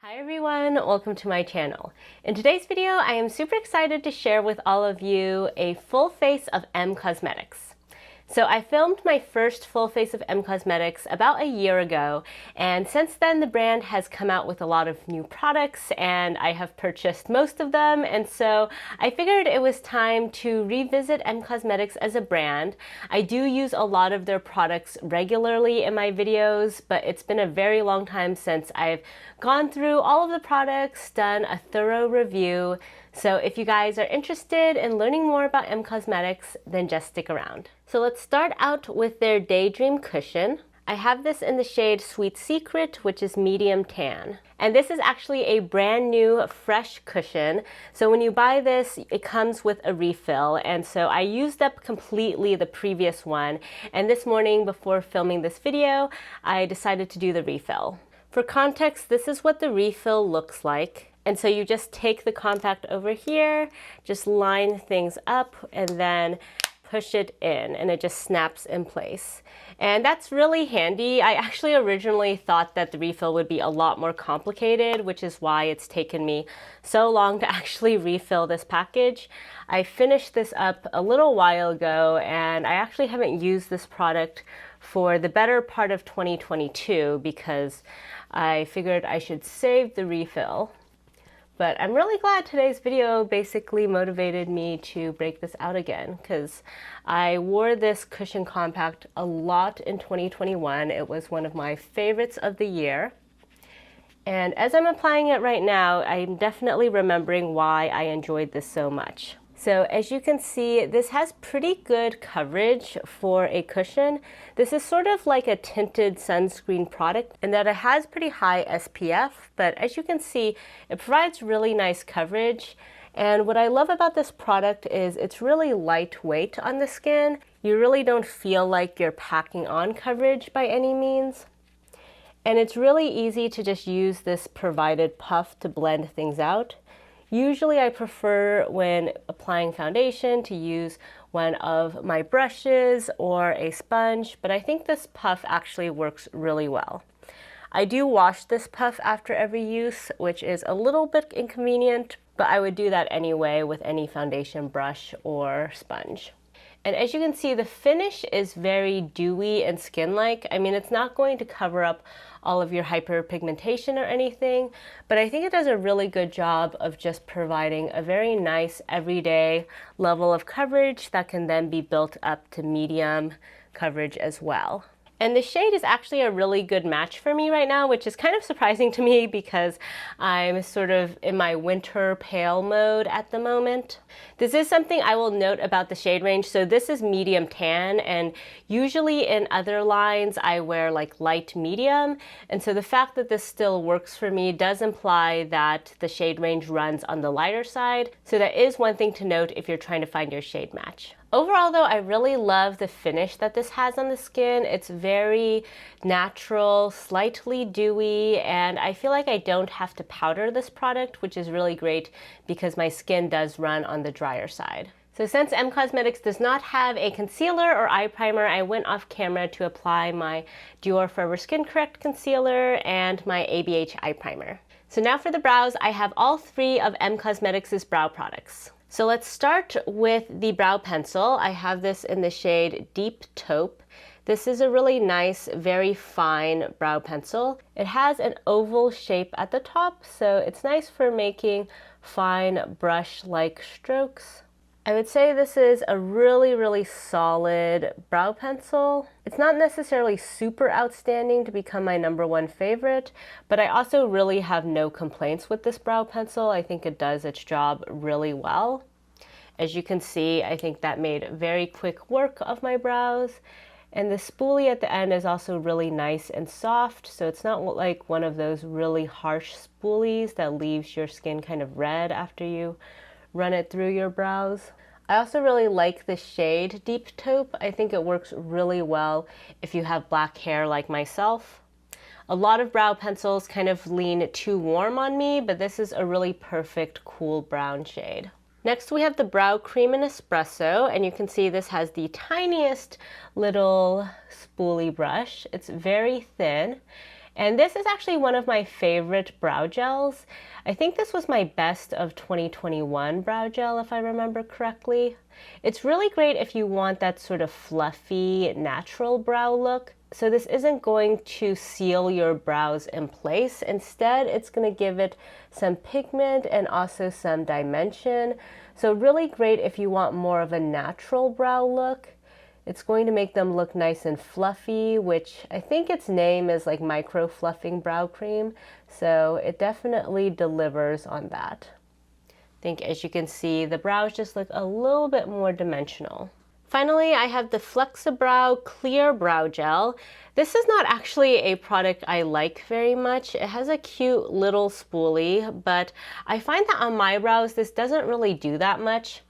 Hi everyone, welcome to my channel. In today's video, I am super excited to share with all of you a full face of M Cosmetics. So I filmed my first full face of M Cosmetics about a year ago, and since then the brand has come out with a lot of new products and I have purchased most of them, and so I figured it was time to revisit M Cosmetics as a brand. I do use a lot of their products regularly in my videos, but it's been a very long time since I've gone through all of the products, done a thorough review. So if you guys are interested in learning more about M Cosmetics, then just stick around. So let's start out with their Daydream Cushion. I have this in the shade Sweet Secret, which is medium tan. And this is actually a brand new fresh cushion. So when you buy this, it comes with a refill. And so I used up completely the previous one. And this morning before filming this video, I decided to do the refill. For context, this is what the refill looks like. And so you just take the compact over here, just line things up, and then push it in, and it just snaps in place. And that's really handy. I actually originally thought that the refill would be a lot more complicated, which is why it's taken me so long to actually refill this package. I finished this up a little while ago, and I actually haven't used this product for the better part of 2022 because I figured I should save the refill. But I'm really glad today's video basically motivated me to break this out again, because I wore this cushion compact a lot in 2021. It was one of my favorites of the year. And as I'm applying it right now, I'm definitely remembering why I enjoyed this so much. So as you can see, this has pretty good coverage for a cushion. This is sort of like a tinted sunscreen product in that it has pretty high SPF, but as you can see, it provides really nice coverage. And what I love about this product is it's really lightweight on the skin. You really don't feel like you're packing on coverage by any means. And it's really easy to just use this provided puff to blend things out. Usually I prefer, when applying foundation, to use one of my brushes or a sponge, but I think this puff actually works really well. I do wash this puff after every use, which is a little bit inconvenient, but I would do that anyway with any foundation brush or sponge. And as you can see, the finish is very dewy and skin-like. I mean, it's not going to cover up all of your hyperpigmentation or anything, but I think it does a really good job of just providing a very nice everyday level of coverage that can then be built up to medium coverage as well. And the shade is actually a really good match for me right now, which is kind of surprising to me because I'm sort of in my winter pale mode at the moment. This is something I will note about the shade range. So this is medium tan, and usually in other lines I wear like light medium. And so the fact that this still works for me does imply that the shade range runs on the lighter side. So that is one thing to note if you're trying to find your shade match. Overall though, I really love the finish that this has on the skin. It's very natural, slightly dewy, and I feel like I don't have to powder this product, which is really great because my skin does run on the drier side. So since M Cosmetics does not have a concealer or eye primer, I went off camera to apply my Dior Forever Skin Correct concealer and my ABH eye primer. So now for the brows, I have all three of M Cosmetics' brow products. So let's start with the brow pencil. I have this in the shade Deep Taupe. This is a really nice, very fine brow pencil. It has an oval shape at the top, so it's nice for making fine brush-like strokes. I would say this is a really, really solid brow pencil. It's not necessarily super outstanding to become my #1 favorite, but I also really have no complaints with this brow pencil. I think it does its job really well. As you can see, I think that made very quick work of my brows. And the spoolie at the end is also really nice and soft, so it's not like one of those really harsh spoolies that leaves your skin kind of red after you run it through your brows. I also really like the shade Deep Taupe. I think it works really well if you have black hair like myself. A lot of brow pencils kind of lean too warm on me, but this is a really perfect cool brown shade. Next we have the Brow Cream in Espresso, and you can see this has the tiniest little spoolie brush. It's very thin, And this is actually one of my favorite brow gels. I think this was my best of 2021 brow gel, if I remember correctly. It's really great if you want that sort of fluffy, natural brow look. So this isn't going to seal your brows in place. Instead, it's going to give it some pigment and also some dimension. So really great if you want more of a natural brow look. It's going to make them look nice and fluffy, which I think its name is like micro fluffing brow cream. So it definitely delivers on that. I think as you can see, the brows just look a little bit more dimensional. Finally, I have the Flexibrow Clear Brow Gel. This is not actually a product I like very much. It has a cute little spoolie, but I find that on my brows, this doesn't really do that much.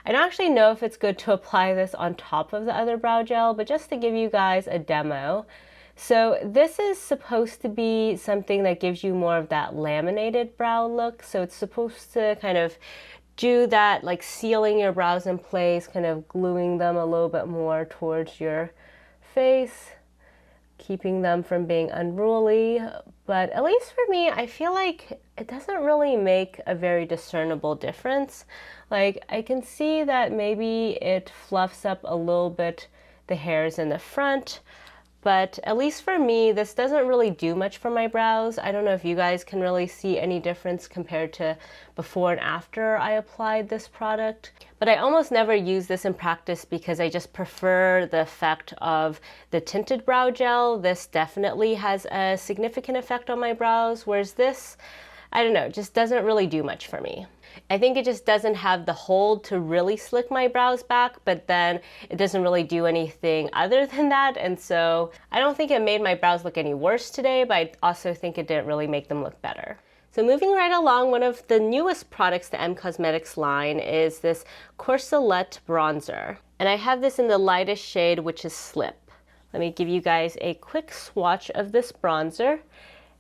I don't actually know if it's good to apply this on top of the other brow gel, but just to give you guys a demo. So this is supposed to be something that gives you more of that laminated brow look. So it's supposed to kind of do that, like sealing your brows in place, kind of gluing them a little bit more towards your face, keeping them from being unruly. But at least for me, I feel like it doesn't really make a very discernible difference. Like I can see that maybe it fluffs up a little bit the hairs in the front, but at least for me, this doesn't really do much for my brows. I don't know if you guys can really see any difference compared to before and after I applied this product. But I almost never use this in practice because I just prefer the effect of the Tinted Brow Gel. This definitely has a significant effect on my brows, whereas this, I don't know, just doesn't really do much for me. I think it just doesn't have the hold to really slick my brows back, but then it doesn't really do anything other than that. And so I don't think it made my brows look any worse today, but I also think it didn't really make them look better. So moving right along, one of the newest products, the M Cosmetics line, is this Corselette bronzer. And I have this in the lightest shade, which is Slip. Let me give you guys a quick swatch of this bronzer.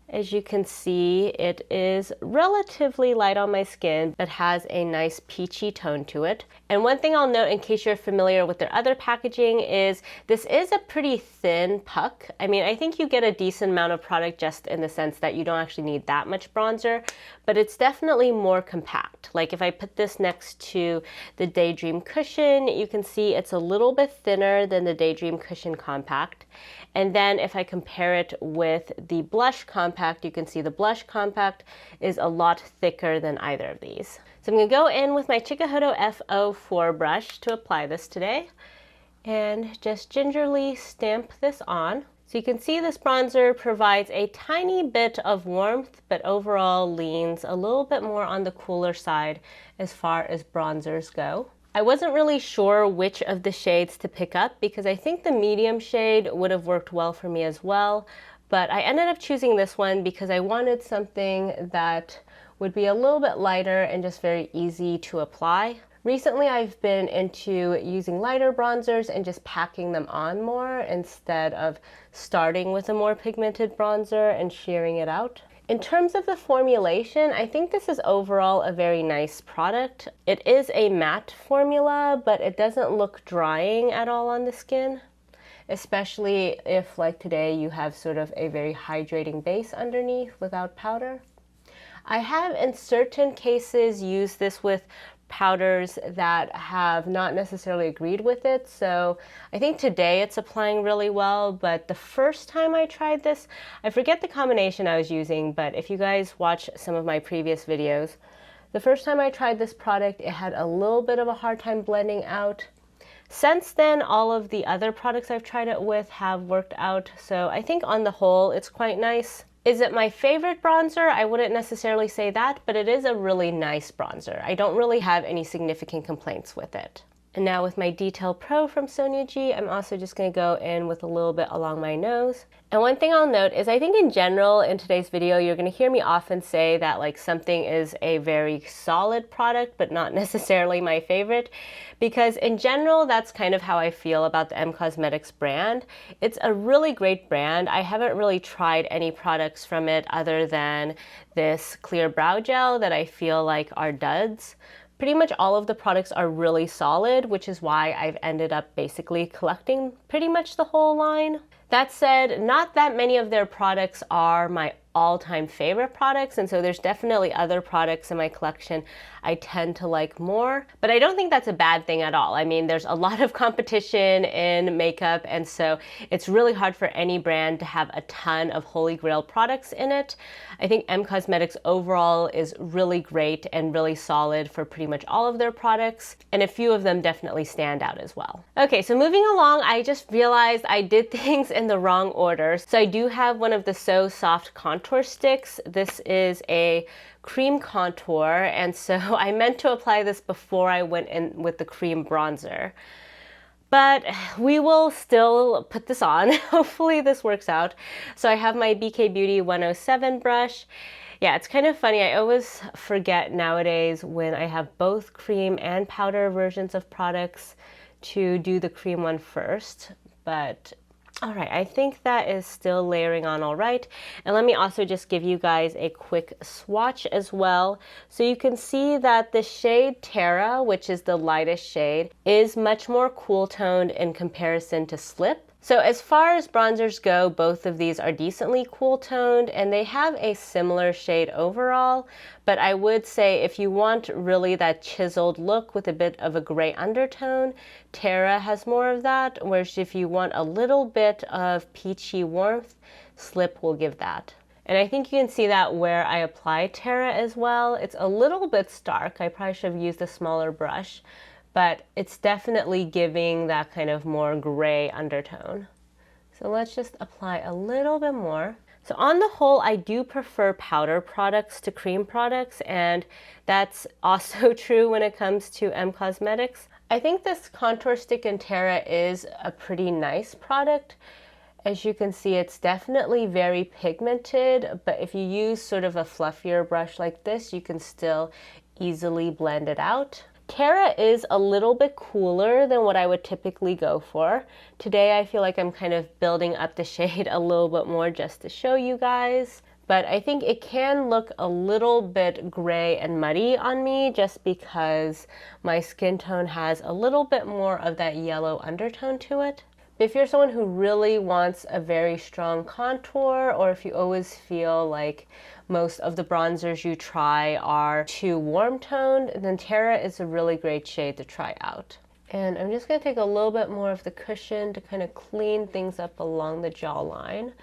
As you can see, it is relatively light on my skin, but has a nice peachy tone to it. And one thing I'll note in case you're familiar with their other packaging is this is a pretty thin puck. I mean, I think you get a decent amount of product just in the sense that you don't actually need that much bronzer, but it's definitely more compact. Like if I put this next to the Daydream Cushion, you can see it's a little bit thinner than the Daydream Cushion Compact. And then if I compare it with the Blush Compact, you can see the Blush Compact is a lot thicker than either of these. So I'm going to go in with my Chikuhodo F04 brush to apply this today and just gingerly stamp this on. So you can see this bronzer provides a tiny bit of warmth, but overall leans a little bit more on the cooler side as far as bronzers go. I wasn't really sure which of the shades to pick up because I think the medium shade would have worked well for me as well, but I ended up choosing this one because I wanted something that would be a little bit lighter and just very easy to apply. Recently, I've been into using lighter bronzers and just packing them on more instead of starting with a more pigmented bronzer and shearing it out. In terms of the formulation, I think this is overall a very nice product. It is a matte formula, but it doesn't look drying at all on the skin, especially if, like today, you have sort of a very hydrating base underneath without powder. I have in certain cases used this with powders that have not necessarily agreed with it. So I think today it's applying really well, but the first time I tried this, I forget the combination I was using, but if you guys watch some of my previous videos, the first time I tried this product, it had a little bit of a hard time blending out. Since then, all of the other products I've tried it with have worked out. So I think on the whole, it's quite nice. Is it my favorite bronzer? I wouldn't necessarily say that, but it is a really nice bronzer. I don't really have any significant complaints with it. And now with my Detail Pro from Sonia G, I'm also just going to go in with a little bit along my nose. And one thing I'll note is I think in general in today's video, you're going to hear me often say that like something is a very solid product, but not necessarily my favorite. Because in general, that's kind of how I feel about the M Cosmetics brand. It's a really great brand. I haven't really tried any products from it other than this clear brow gel that I feel like are duds. Pretty much all of the products are really solid, which is why I've ended up basically collecting pretty much the whole line. That said, not that many of their products are my all-time favorite products, and so there's definitely other products in my collection I tend to like more, but I don't think that's a bad thing at all. I mean, there's a lot of competition in makeup, and so it's really hard for any brand to have a ton of holy grail products in it. I think M Cosmetics overall is really great and really solid for pretty much all of their products, and a few of them definitely stand out as well. Okay, so moving along, I just realized I did things in the wrong order. So I do have one of the So Soft contour sticks. This is a cream contour, and so I meant to apply this before I went in with the cream bronzer. But we will still put this on. Hopefully this works out. So I have my BK Beauty 107 brush. Yeah, it's kind of funny. I always forget nowadays when I have both cream and powder versions of products to do the cream one first. But all right, I think that is still layering on all right. And let me also just give you guys a quick swatch as well. So you can see that the shade Terra, which is the lightest shade, is much more cool toned in comparison to Slip. So as far as bronzers go, both of these are decently cool toned and they have a similar shade overall. But I would say if you want really that chiseled look with a bit of a gray undertone, Terra has more of that, whereas if you want a little bit of peachy warmth, Slip will give that. And I think you can see that where I apply Terra as well. It's a little bit stark. I probably should have used a smaller brush, but it's definitely giving that kind of more gray undertone. So let's just apply a little bit more. So on the whole, I do prefer powder products to cream products, and that's also true when it comes to M Cosmetics. I think this contour stick in Terra is a pretty nice product. As you can see, it's definitely very pigmented, but if you use sort of a fluffier brush like this, you can still easily blend it out. Terra is a little bit cooler than what I would typically go for. Today I feel like I'm kind of building up the shade a little bit more just to show you guys. But I think it can look a little bit gray and muddy on me just because my skin tone has a little bit more of that yellow undertone to it. If you're someone who really wants a very strong contour, or if you always feel like most of the bronzers you try are too warm toned, then Terra is a really great shade to try out. And I'm just going to take a little bit more of the cushion to kind of clean things up along the jawline.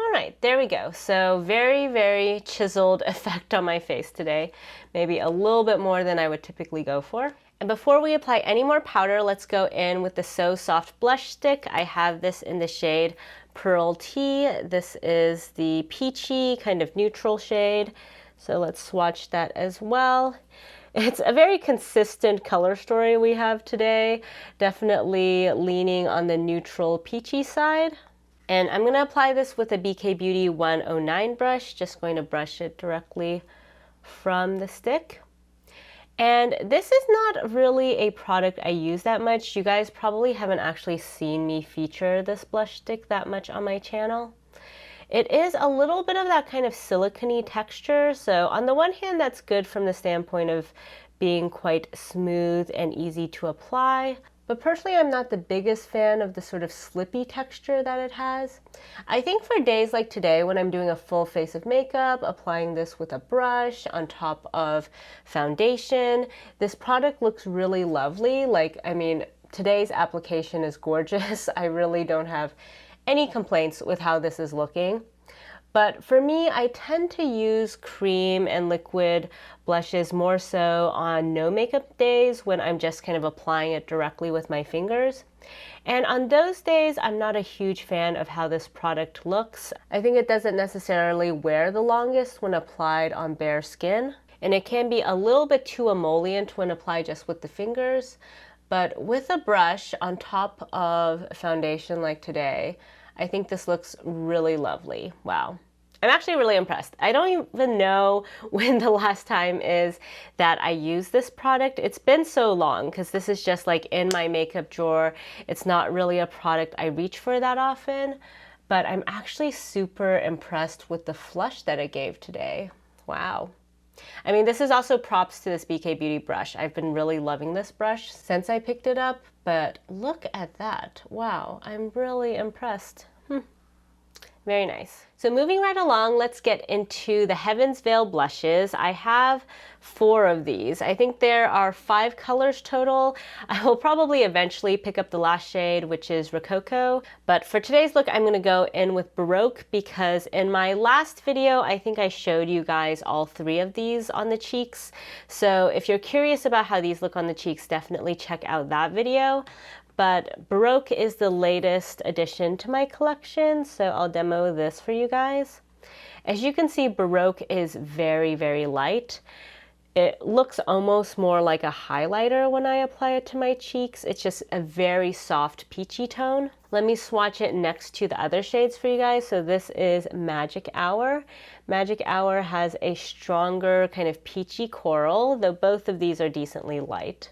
All right, there we go. So very, very chiseled effect on my face today. Maybe a little bit more than I would typically go for. And before we apply any more powder, let's go in with the So Soft blush stick. I have this in the shade Pearl Tea. This is the peachy kind of neutral shade. So let's swatch that as well. It's a very consistent color story we have today. Definitely leaning on the neutral peachy side. And I'm going to apply this with a BK Beauty 109 brush. Just going to brush it directly from the stick. And this is not really a product I use that much. You guys probably haven't actually seen me feature this blush stick that much on my channel. It is a little bit of that kind of silicone texture. So on the one hand, that's good from the standpoint of being quite smooth and easy to apply. But personally, I'm not the biggest fan of the sort of slippy texture that it has. I think for days like today, when I'm doing a full face of makeup, applying this with a brush on top of foundation, this product looks really lovely. Like, I mean, today's application is gorgeous. I really don't have any complaints with how this is looking. But for me, I tend to use cream and liquid blushes more so on no makeup days when I'm just kind of applying it directly with my fingers. And on those days, I'm not a huge fan of how this product looks. I think it doesn't necessarily wear the longest when applied on bare skin. And it can be a little bit too emollient when applied just with the fingers. But with a brush on top of foundation like today, I think this looks really lovely. Wow. I'm actually really impressed. I don't even know when the last time is that I use this product. It's been so long because this is just like in my makeup drawer. It's not really a product I reach for that often, but I'm actually super impressed with the flush that it gave today. Wow. I mean, this is also props to this BK Beauty brush. I've been really loving this brush since I picked it up, but look at that. Wow, I'm really impressed. Very nice. So moving right along, let's get into the Heaven's Veil blushes. I have 4 of these. I think there are 5 colors total. I will probably eventually pick up the last shade, which is Rococo. But for today's look, I'm going to go in with Baroque because in my last video, I think I showed you guys all 3 of these on the cheeks. So if you're curious about how these look on the cheeks, definitely check out that video. But Baroque is the latest addition to my collection, so I'll demo this for you guys. As you can see, Baroque is very, very light. It looks almost more like a highlighter when I apply it to my cheeks. It's just a very soft peachy tone. Let me swatch it next to the other shades for you guys. So this is Magic Hour. Magic Hour has a stronger kind of peachy coral, though both of these are decently light.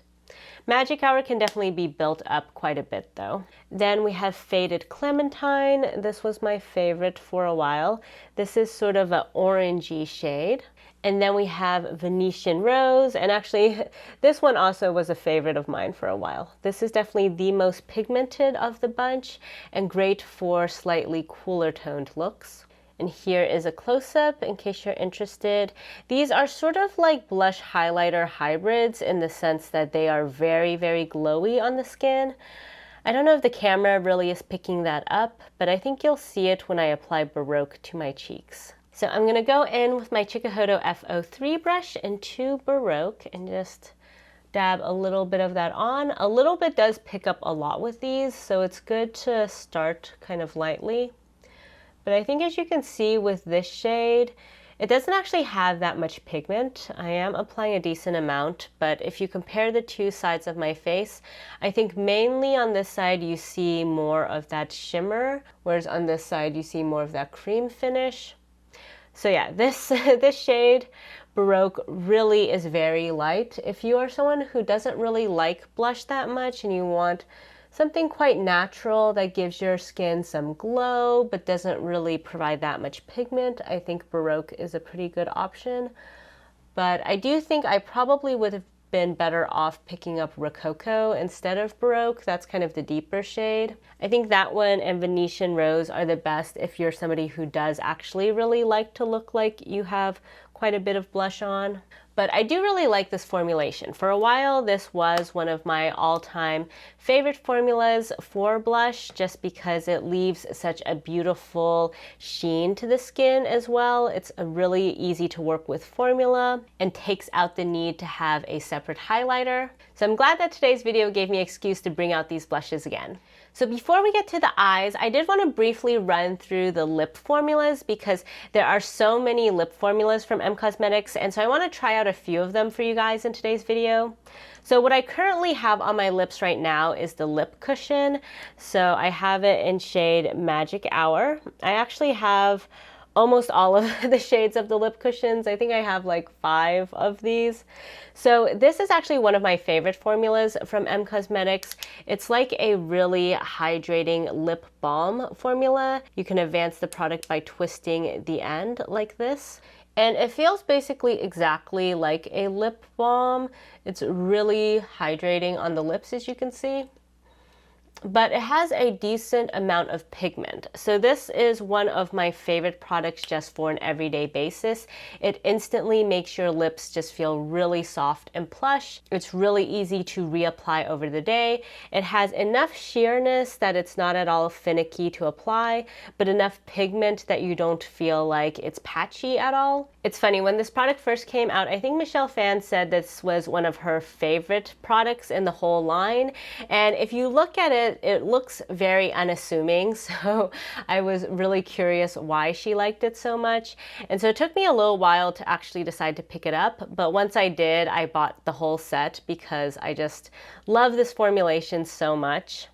Magic Hour can definitely be built up quite a bit though. Then we have Faded Clementine. This was my favorite for a while. This is sort of an orangey shade. And then we have Venetian Rose, and actually this one also was a favorite of mine for a while. This is definitely the most pigmented of the bunch and great for slightly cooler toned looks. And here is a close-up in case you're interested. These are sort of like blush highlighter hybrids in the sense that they are very, very glowy on the skin. I don't know if the camera really is picking that up, but I think you'll see it when I apply Baroque to my cheeks. So I'm going to go in with my Chikuhodo F03 brush into Baroque and just dab a little bit of that on. A little bit does pick up a lot with these, so it's good to start kind of lightly. But I think as you can see with this shade, it doesn't actually have that much pigment. I am applying a decent amount, but if you compare the 2 sides of my face, I think mainly on this side you see more of that shimmer, whereas on this side you see more of that cream finish. So yeah, this shade, Baroque, really is very light. If you are someone who doesn't really like blush that much and you want something quite natural that gives your skin some glow but doesn't really provide that much pigment, I think Baroque is a pretty good option. But I do think I probably would have been better off picking up Rococo instead of Baroque. That's kind of the deeper shade. I think that one and Venetian Rose are the best if you're somebody who does actually really like to look like you have quite a bit of blush on. But I do really like this formulation. For a while, this was one of my all-time favorite formulas for blush just because it leaves such a beautiful sheen to the skin as well. It's a really easy to work with formula and takes out the need to have a separate highlighter. So I'm glad that today's video gave me an excuse to bring out these blushes again. So before we get to the eyes, I did want to briefly run through the lip formulas because there are so many lip formulas from M Cosmetics, and so I want to try out a few of them for you guys in today's video. So what I currently have on my lips right now is the lip cushion. So I have it in shade Magic Hour. I actually have almost all of the shades of the lip cushions. I think I have like 5 of these. So this is actually one of my favorite formulas from M Cosmetics. It's like a really hydrating lip balm formula. You can advance the product by twisting the end like this. And it feels basically exactly like a lip balm. It's really hydrating on the lips, as you can see. But it has a decent amount of pigment. So this is one of my favorite products just for an everyday basis. It instantly makes your lips just feel really soft and plush. It's really easy to reapply over the day. It has enough sheerness that it's not at all finicky to apply, but enough pigment that you don't feel like it's patchy at all. It's funny, when this product first came out, I think Michelle Phan said this was one of her favorite products in the whole line. And if you look at it, it looks very unassuming, so I was really curious why she liked it so much. And so it took me a little while to actually decide to pick it up, but once I did, I bought the whole set because I just love this formulation so much.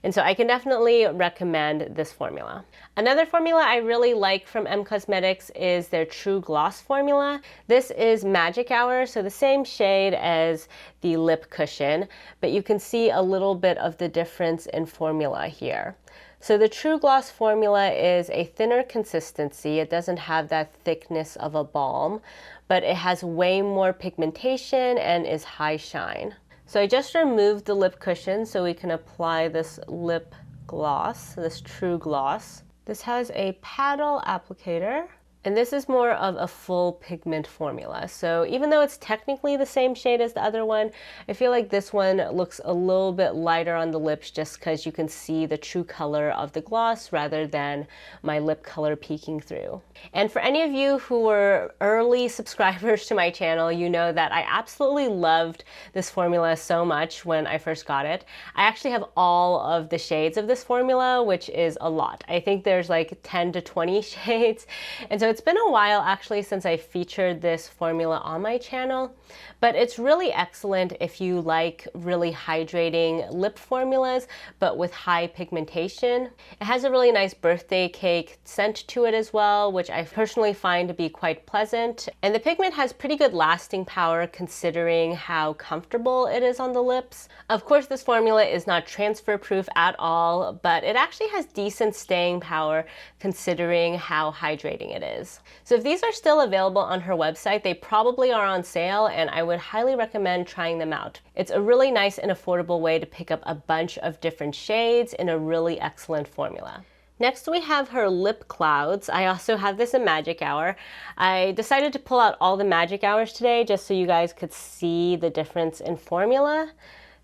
And so I can definitely recommend this formula. Another formula I really like from M Cosmetics is their True Gloss formula. This is Magic Hour, so the same shade as the lip cushion, but you can see a little bit of the difference in formula here. So the True Gloss formula is a thinner consistency. It doesn't have that thickness of a balm, but it has way more pigmentation and is high shine. So I just removed the lip cushion so we can apply this lip gloss, this true gloss. This has a paddle applicator, and this is more of a full pigment formula. So even though it's technically the same shade as the other one, I feel like this one looks a little bit lighter on the lips just because you can see the true color of the gloss rather than my lip color peeking through. And for any of you who were early subscribers to my channel, you know that I absolutely loved this formula so much when I first got it. I actually have all of the shades of this formula, which is a lot. I think there's like 10 to 20 shades. And so it's been a while actually since I featured this formula on my channel, but it's really excellent if you like really hydrating lip formulas, but with high pigmentation. It has a really nice birthday cake scent to it as well, which I personally find to be quite pleasant. And the pigment has pretty good lasting power considering how comfortable it is on the lips. Of course, this formula is not transfer proof at all, but it actually has decent staying power considering how hydrating it is. So if these are still available on her website, they probably are on sale, and I would highly recommend trying them out. It's a really nice and affordable way to pick up a bunch of different shades in a really excellent formula. Next we have her lip clouds. I also have this in Magic Hour. I decided to pull out all the Magic Hours today just so you guys could see the difference in formula.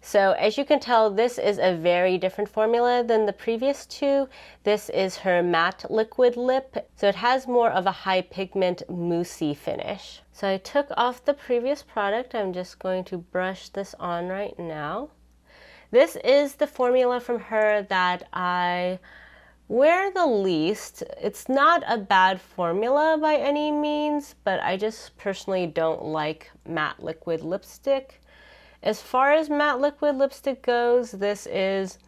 So as you can tell, this is a very different formula than the previous two. This is her matte liquid lip. So it has more of a high pigment moussey finish. So I took off the previous product. I'm just going to brush this on right now. This is the formula from her that I wear the least. It's not a bad formula by any means, but I just personally don't like matte liquid lipstick. As far as matte liquid lipstick goes, this is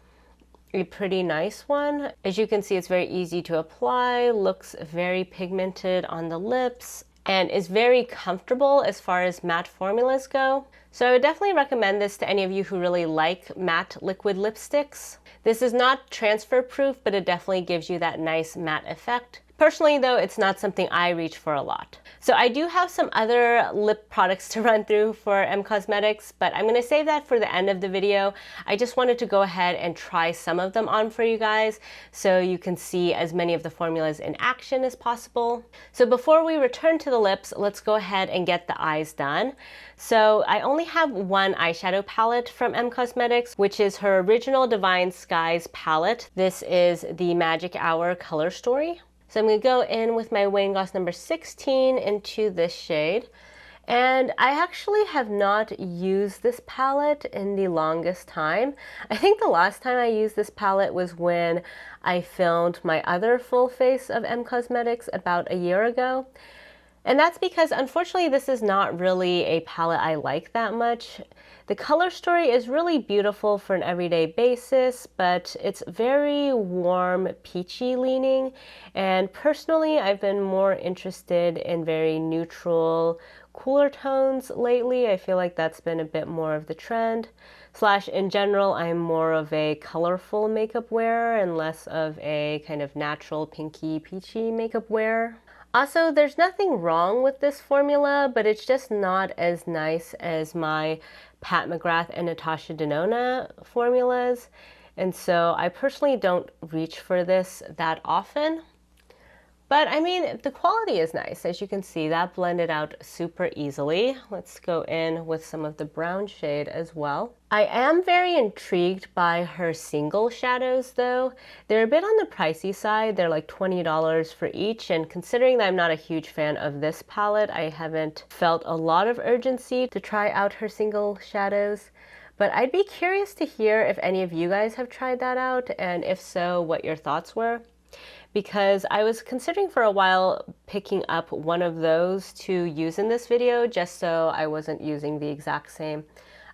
a pretty nice one. As you can see, it's very easy to apply, looks very pigmented on the lips, and is very comfortable as far as matte formulas go. So I would definitely recommend this to any of you who really like matte liquid lipsticks. This is not transfer proof, but it definitely gives you that nice matte effect. Personally though, it's not something I reach for a lot. So I do have some other lip products to run through for M Cosmetics, but I'm going to save that for the end of the video. I just wanted to go ahead and try some of them on for you guys so you can see as many of the formulas in action as possible. So before we return to the lips, let's go ahead and get the eyes done. So I only have one eyeshadow palette from M Cosmetics, which is her original Divine Skies palette. This is the Magic Hour Color Story. So I'm going to go in with my Wayne Gloss number 16 into this shade. And I actually have not used this palette in the longest time. I think the last time I used this palette was when I filmed my other full face of M Cosmetics about a year ago. And that's because unfortunately this is not really a palette I like that much. The color story is really beautiful for an everyday basis, but it's very warm, peachy leaning. And personally, I've been more interested in very neutral, cooler tones lately. I feel like that's been a bit more of the trend. Slash, in general, I'm more of a colorful makeup wearer and less of a kind of natural, pinky, peachy makeup wearer. Also, there's nothing wrong with this formula, but it's just not as nice as my Pat McGrath and Natasha Denona formulas. And so I personally don't reach for this that often. But I mean, the quality is nice. As you can see, that blended out super easily. Let's go in with some of the brown shade as well. I am very intrigued by her single shadows though. They're a bit on the pricey side. They're like $20 for each. And considering that I'm not a huge fan of this palette, I haven't felt a lot of urgency to try out her single shadows. But I'd be curious to hear if any of you guys have tried that out, and if so, what your thoughts were. Because I was considering for a while picking up one of those to use in this video just so I wasn't using the exact same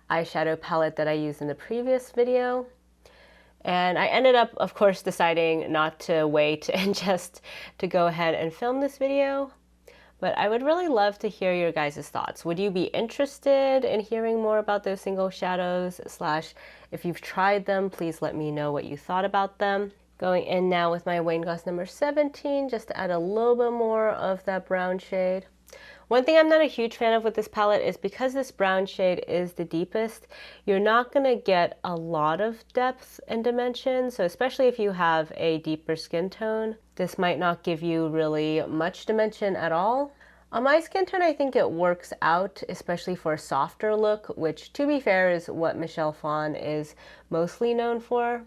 eyeshadow palette that I used in the previous video. And I ended up, of course, deciding not to wait and just to go ahead and film this video. But I would really love to hear your guys' thoughts. Would you be interested in hearing more about those single shadows? Slash, if you've tried them, please let me know what you thought about them. Going in now with my Wayne Gloss number 17, just to add a little bit more of that brown shade. One thing I'm not a huge fan of with this palette is because this brown shade is the deepest, you're not going to get a lot of depth and dimension. So especially if you have a deeper skin tone, this might not give you really much dimension at all. On my skin tone, I think it works out, especially for a softer look, which to be fair is what Michelle Phan is mostly known for.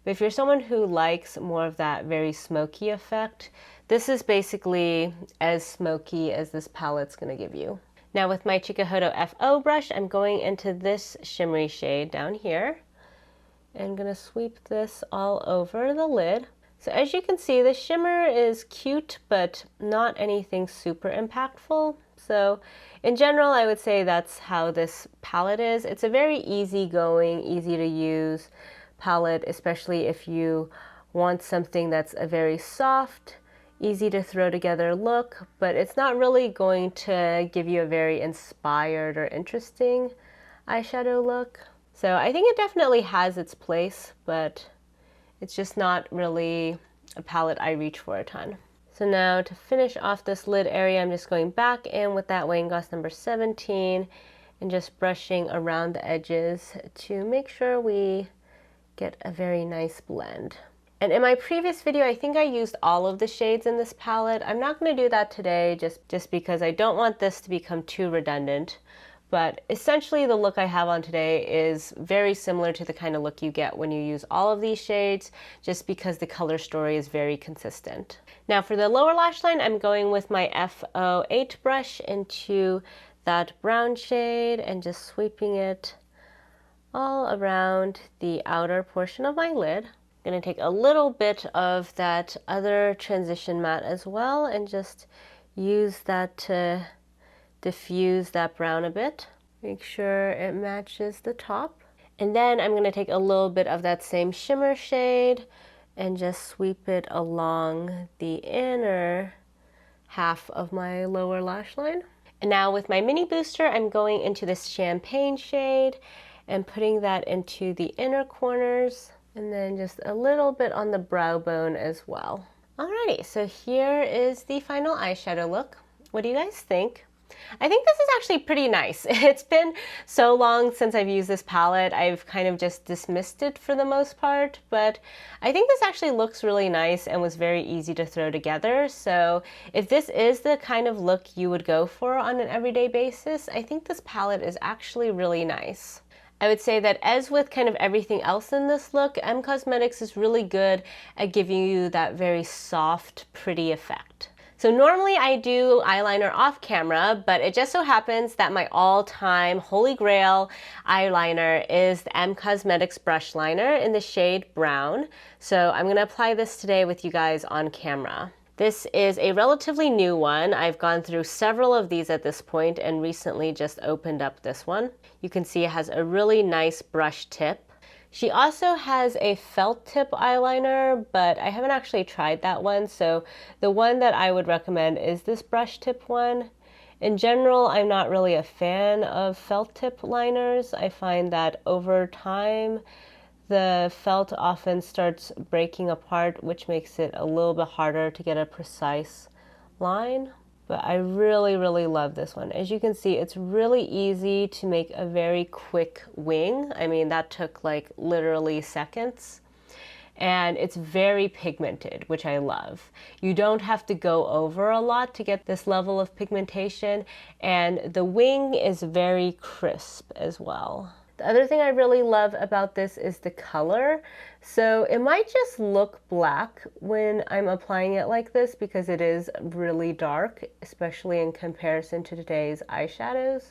But if you're someone who likes more of that very smoky effect, this is basically as smoky as this palette's going to give you. Now with my Chikuhodo FO brush, I'm going into this shimmery shade down here and going to sweep this all over the lid. So as you can see, the shimmer is cute, but not anything super impactful. So in general, I would say that's how this palette is. It's a very easygoing, easy to use palette, especially if you want something that's a very soft, easy to throw together look, but it's not really going to give you a very inspired or interesting eyeshadow look. So I think it definitely has its place, but it's just not really a palette I reach for a ton. So now to finish off this lid area, I'm just going back in with that Wayne Goss number 17 and just brushing around the edges to make sure we get a very nice blend. And in my previous video, I think I used all of the shades in this palette. I'm not going to do that today just because I don't want this to become too redundant. But essentially the look I have on today is very similar to the kind of look you get when you use all of these shades, just because the color story is very consistent. Now for the lower lash line, I'm going with my FO8 brush into that brown shade and just sweeping it all around the outer portion of my lid. I'm going to take a little bit of that other transition matte as well and just use that to diffuse that brown a bit. Make sure it matches the top. And then I'm going to take a little bit of that same shimmer shade and just sweep it along the inner half of my lower lash line. And now with my mini booster, I'm going into this champagne shade and putting that into the inner corners and then just a little bit on the brow bone as well. Alrighty, so here is the final eyeshadow look. What do you guys think? I think this is actually pretty nice. It's been so long since I've used this palette, I've kind of just dismissed it for the most part, but I think this actually looks really nice and was very easy to throw together. So if this is the kind of look you would go for on an everyday basis, I think this palette is actually really nice. I would say that as with kind of everything else in this look, M Cosmetics is really good at giving you that very soft, pretty effect. So normally I do eyeliner off camera, but it just so happens that my all-time holy grail eyeliner is the M Cosmetics brush liner in the shade brown. So I'm going to apply this today with you guys on camera. This is a relatively new one. I've gone through several of these at this point and recently just opened up this one. You can see it has a really nice brush tip. She also has a felt tip eyeliner, but I haven't actually tried that one, so the one that I would recommend is this brush tip one. In general, I'm not really a fan of felt tip liners. I find that over time, the felt often starts breaking apart, which makes it a little bit harder to get a precise line. But I really, really love this one. As you can see, it's really easy to make a very quick wing. I mean, that took like literally seconds. And it's very pigmented, which I love. You don't have to go over a lot to get this level of pigmentation. And the wing is very crisp as well. The other thing I really love about this is the color. So it might just look black when I'm applying it like this because it is really dark, especially in comparison to today's eyeshadows.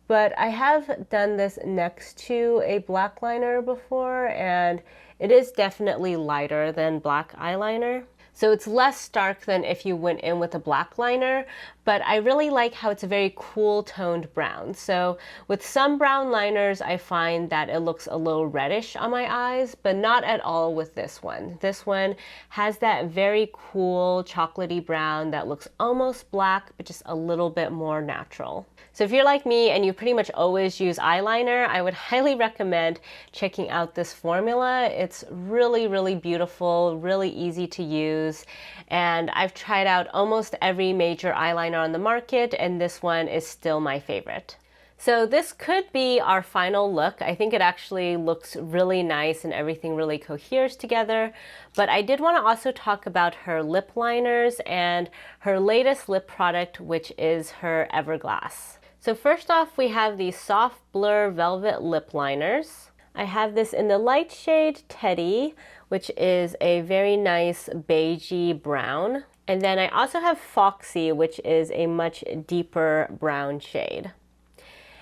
But I have done this next to a black liner before, and it is definitely lighter than black eyeliner. So it's less stark than if you went in with a black liner, but I really like how it's a very cool toned brown. So with some brown liners, I find that it looks a little reddish on my eyes, but not at all with this one. This one has that very cool chocolatey brown that looks almost black, but just a little bit more natural. So if you're like me and you pretty much always use eyeliner, I would highly recommend checking out this formula. It's really, really beautiful, really easy to use. use, and I've tried out almost every major eyeliner on the market, and this one is still my favorite. So this could be our final look. I think it actually looks really nice and everything really coheres together. But I did want to also talk about her lip liners and her latest lip product, which is her Everglass. So first off, we have these soft blur velvet lip liners. I have this in the light shade Teddy, which is a very nice beigey brown. And then I also have Foxy, which is a much deeper brown shade.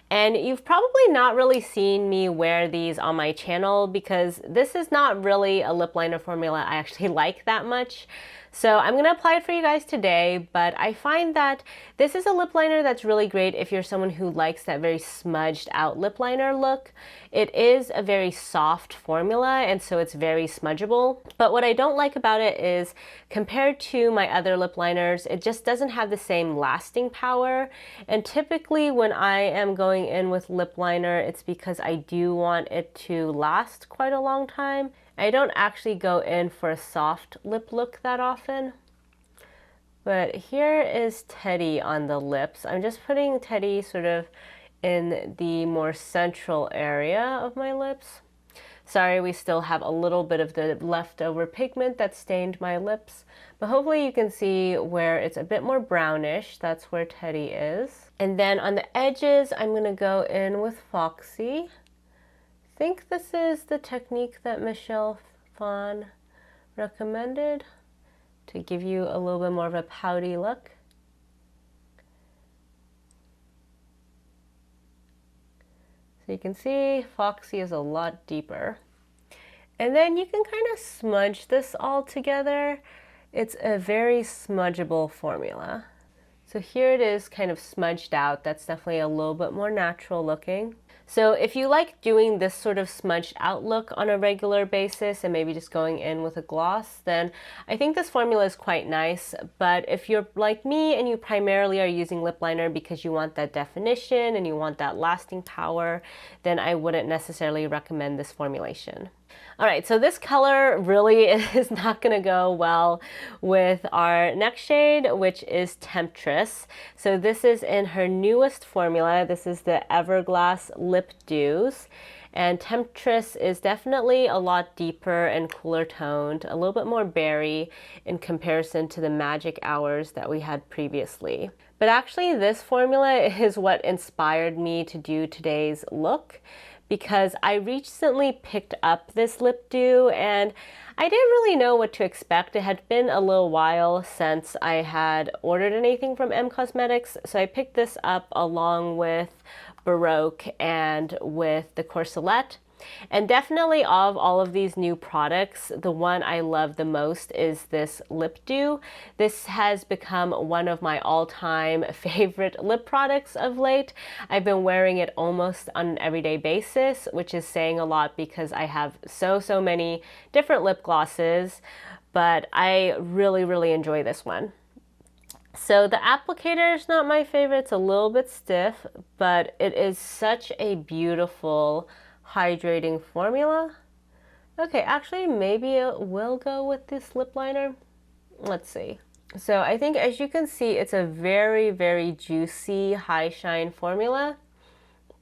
And you've probably not really seen me wear these on my channel because this is not really a lip liner formula I actually like that much. So I'm going to apply it for you guys today, but I find that this is a lip liner that's really great if you're someone who likes that very smudged out lip liner look. It is a very soft formula, and so it's very smudgeable. But what I don't like about it is, compared to my other lip liners, it just doesn't have the same lasting power. And typically when I am going in with lip liner, it's because I do want it to last quite a long time. I don't actually go in for a soft lip look that often. But here is Teddy on the lips. I'm just putting Teddy sort of in the more central area of my lips. Sorry, we still have a little bit of the leftover pigment that stained my lips, but hopefully you can see where it's a bit more brownish. That's where Teddy is. And then on the edges, I'm going to go in with Foxy. I think this is the technique that Michelle Phan recommended to give you a little bit more of a pouty look. So you can see Foxy is a lot deeper. And then you can kind of smudge this all together. It's a very smudgeable formula. So here it is kind of smudged out. That's definitely a little bit more natural looking. So if you like doing this sort of smudged out look on a regular basis and maybe just going in with a gloss, then I think this formula is quite nice. But if you're like me and you primarily are using lip liner because you want that definition and you want that lasting power, then I wouldn't necessarily recommend this formulation. All right, so this color really is not going to go well with our next shade, which is Temptress. So this is in her newest formula. This is the Everglass Lip Dews. And Temptress is definitely a lot deeper and cooler toned, a little bit more berry in comparison to the Magic Hours that we had previously. But actually, this formula is what inspired me to do today's look, because I recently picked up this lip dew and I didn't really know what to expect. It had been a little while since I had ordered anything from M Cosmetics, so I picked this up along with Baroque and with the Corselette. And definitely of all of these new products, the one I love the most is this lip dew. This has become one of my all-time favorite lip products of late. I've been wearing it almost on an everyday basis, which is saying a lot because I have so many different lip glosses, but I really enjoy this one. So the applicator is not my favorite. It's a little bit stiff, but it is such a beautiful hydrating formula. Okay, actually maybe it will go with this lip liner. Let's see. So I think, as you can see, it's a very juicy high shine formula,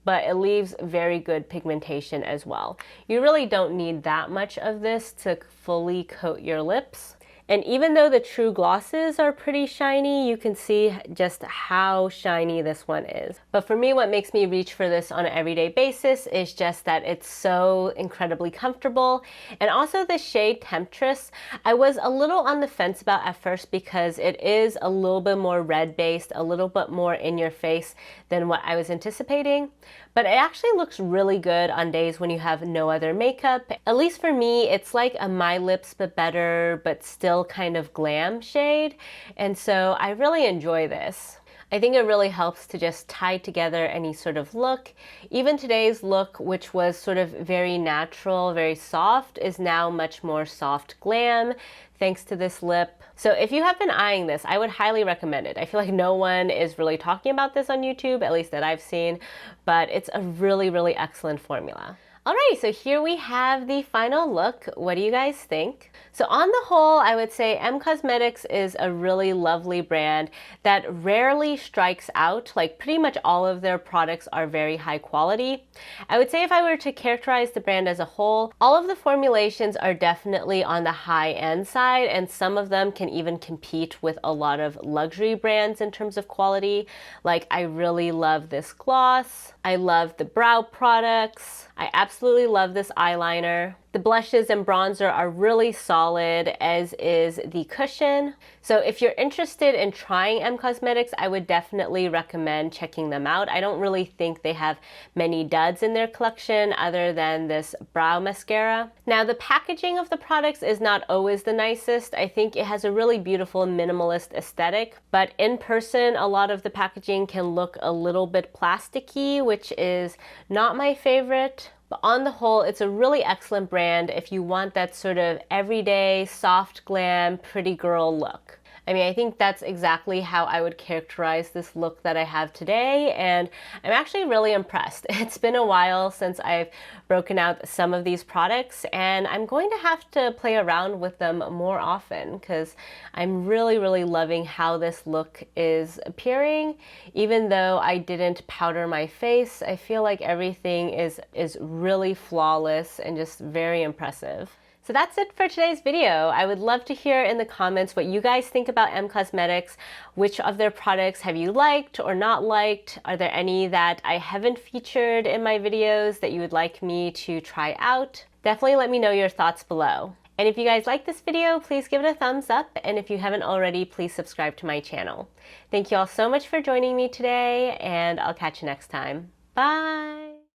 but it leaves very good pigmentation as well. You really don't need that much of this to fully coat your lips. And even though the true glosses are pretty shiny, you can see just how shiny this one is. But for me, what makes me reach for this on an everyday basis is just that it's so incredibly comfortable. And also the shade Temptress, I was a little on the fence about at first because it is a little bit more red based, a little bit more in your face than what I was anticipating. But it actually looks really good on days when you have no other makeup. At least for me, it's like a My Lips but better, but still kind of glam shade. And so I really enjoy this. I think it really helps to just tie together any sort of look. Even today's look, which was sort of very natural, very soft, is now much more soft glam thanks to this lip. So if you have been eyeing this, I would highly recommend it. I feel like no one is really talking about this on YouTube, at least that I've seen, but it's a really excellent formula. Alright, so here we have the final look. What do you guys think? So on the whole, I would say M Cosmetics is a really lovely brand that rarely strikes out. Like pretty much all of their products are very high quality. I would say if I were to characterize the brand as a whole, all of the formulations are definitely on the high-end side, and some of them can even compete with a lot of luxury brands in terms of quality. Like I really love this gloss. I love the brow products. I absolutely love this eyeliner. The blushes and bronzer are really solid, as is the cushion. So if you're interested in trying M Cosmetics, I would definitely recommend checking them out. I don't really think they have many duds in their collection other than this brow mascara. Now, the packaging of the products is not always the nicest. I think it has a really beautiful minimalist aesthetic, but in person, a lot of the packaging can look a little bit plasticky, which is not my favorite. But on the whole, it's a really excellent brand if you want that sort of everyday, soft glam, pretty girl look. I mean, I think that's exactly how I would characterize this look that I have today, and I'm actually really impressed. It's been a while since I've broken out some of these products, and I'm going to have to play around with them more often because I'm really loving how this look is appearing. Even though I didn't powder my face, I feel like everything is really flawless and just very impressive. So that's it for today's video. I would love to hear in the comments what you guys think about M Cosmetics. Which of their products have you liked or not liked? Are there any that I haven't featured in my videos that you would like me to try out? Definitely let me know your thoughts below. And if you guys like this video, please give it a thumbs up. And if you haven't already, please subscribe to my channel. Thank you all so much for joining me today, and I'll catch you next time. Bye!